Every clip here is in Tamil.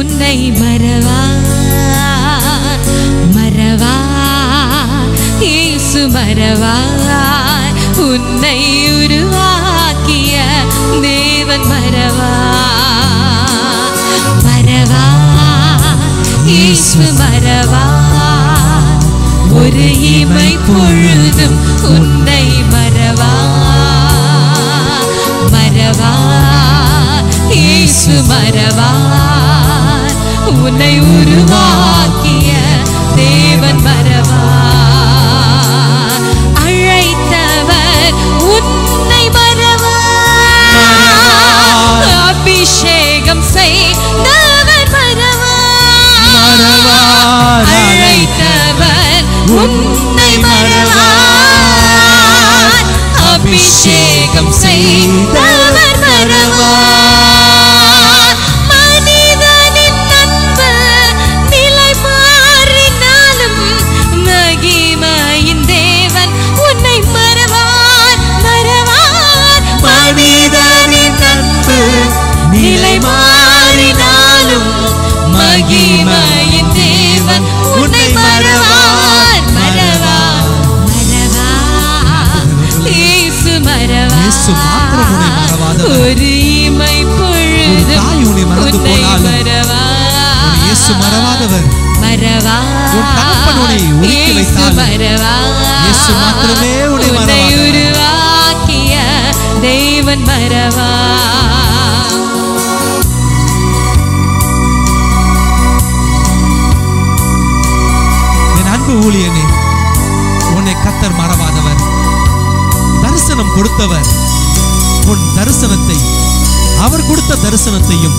உன்னை மறவா மறவா இயேசு மறவா உன்னை உருவாக்கிய தேவன் மறவா மறவா இயேசு மறவா ஒரு இமை பொழுதும் உன்னை மறவா மறவா இயேசு மறவா உன்னை உருவாக்கிய தேவன் மறவா அழைத்தவர் உன்னை மறவா அபிஷேகம் செய்தவர் மறவா அழைத்தவர் உன்னை மறவா அபிஷேகம் செய்தவர் மறவா மனிதனின் அன்பு நிலை மாறினாலும் மகிமையின் தேவன் உன்னை மறவார் மறவார் மனிதனின் அன்பு நிலை மாறினாலும் மகிமையின் தேவன் உன்னை மறவார் மறவார் மறவார் இயேசு மறவார் ஒரு இமை பொழுதும் உன்னை மறவார் இயேசு மறவாதவர் மறவார் உன் தகப்பன் உன்னை ஒதுக்கி வைத்தார் இயேசு மாத்திரமே உன்னை உருவாக்கிய தேவன் மறவார் என் அன்பு ஊழியனே உன்னை கர்த்தர் மறவாதவர் தரிசனம் கொடுத்தவர் உன் தரிசனத்தை அவர் கொடுத்த தரிசனத்தையும்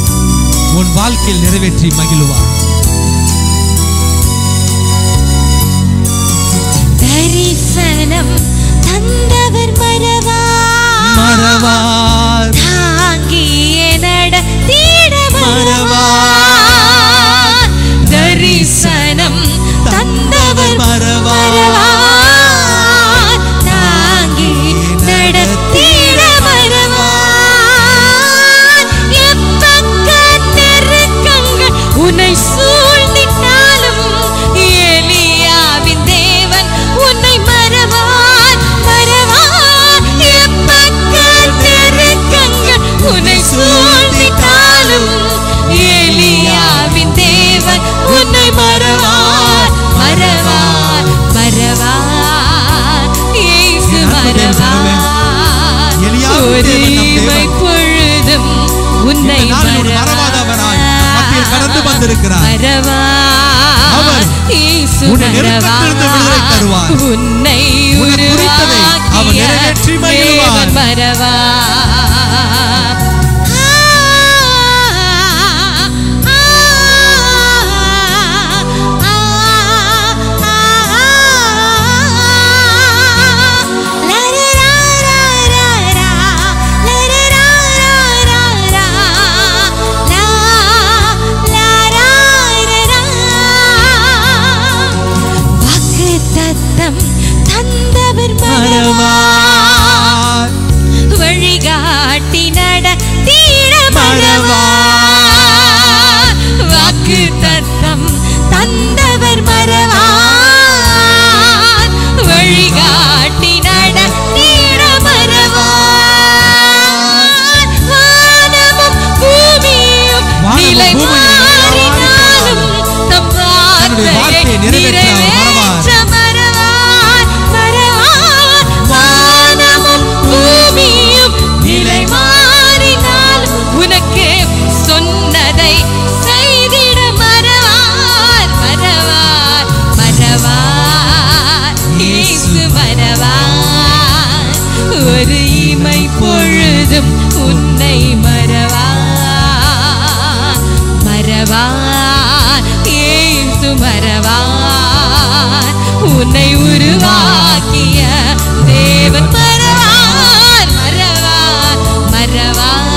உன் வாழ்க்கையில் நிறைவேற்றி மகிழுவார் தரிசனம் தந்தவர் மறவார் மறவார் தாங்கிய நடத்திட மறவார் தரிசனம் தந்தவர் மறவார் தாங்கி நடத்திட மறவார் எப்பக்க நெருக்கங்கள் உன்னை சூழ்ந்திட்டாலும் எலியாவின் தேவன் உன்னை மறவார் மறவார் எப்பக்க நெருக்கங்கள் உன்னை சூழ்ந்திட்டாலும் எலியாவின் தேவன் உன்னை மறவார் மறவார் மறவார் இயேசு மறவார் ஒரு இமை பொழுதும் உன்னை மறவாதவராய் கடந்து வந்திருக்கிறார் மறவார் இயேசு மறவார் உன்னை உருவாக்கிய தேவன் மறவார் தந்தவர் மறவார் வழிகாட்டி நடத்திட மறவார் வாக்கு தத்தம் தந்தவர் மறவார் வழிகாட்டி நடத்திட மறவார் வானமும் பூமியும் நிலை மாறினாலும் தம் வார்த்தையை நிறைவேற்ற சொன்னதை செய்திட மறவார் மறவார் மறவார் இயேசு மறவார் ஒரு இமை பொழுதும் உன்னை மறவார் மறவார் இயேசு மறவார் உன்னை உருவாக்கிய தேவன் மறவார் மறவார் மறவார்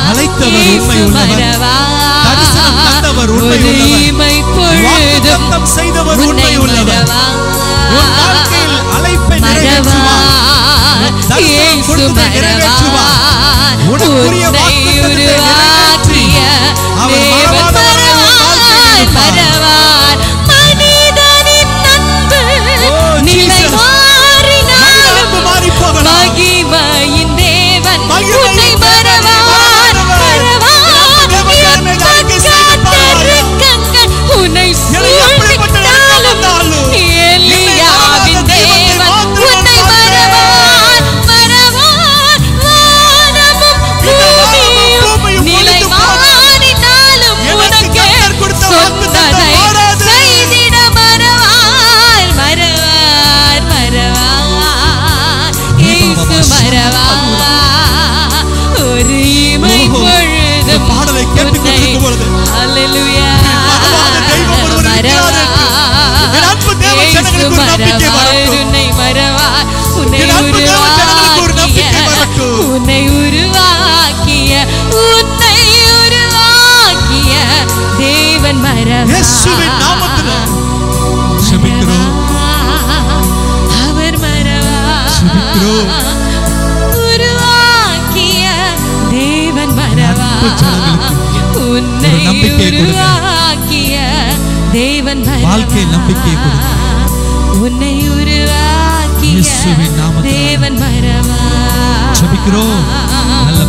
அழைத்தவர் உண்மை உள்ளவர் தரிசனம் தந்தவர் உண்மை உள்ளவர் வாக்குத்தத்தம் செய்தவர் உண்மை உள்ளவர் உன் வாழ்க்கையில் அழைப்பை நிறைவேற்றுவார் தரிசனம் கொடுத்ததை நிறைவேற்றுவார் உனக்குரிய வாக்குத்தத்தத்தை நிறைவேற்றி அவர் மறவாதவர் இயேசுவின் நாமத்திலே ஜெபிக்கிறோம். அவர் மறவா ஜெபிக்கிறோம். உருவாக்கிய தேவன் மறவா. உன்னை உருவாக்கிய தேவன் மறவா. வாழ்க்கை நம்பிக்கை கொடுங்க. உன்னை உருவாக்கிய இயேசுவின் நாமத்திலே தேவன் மறவா. ஜெபிக்கிறோம். நல்ல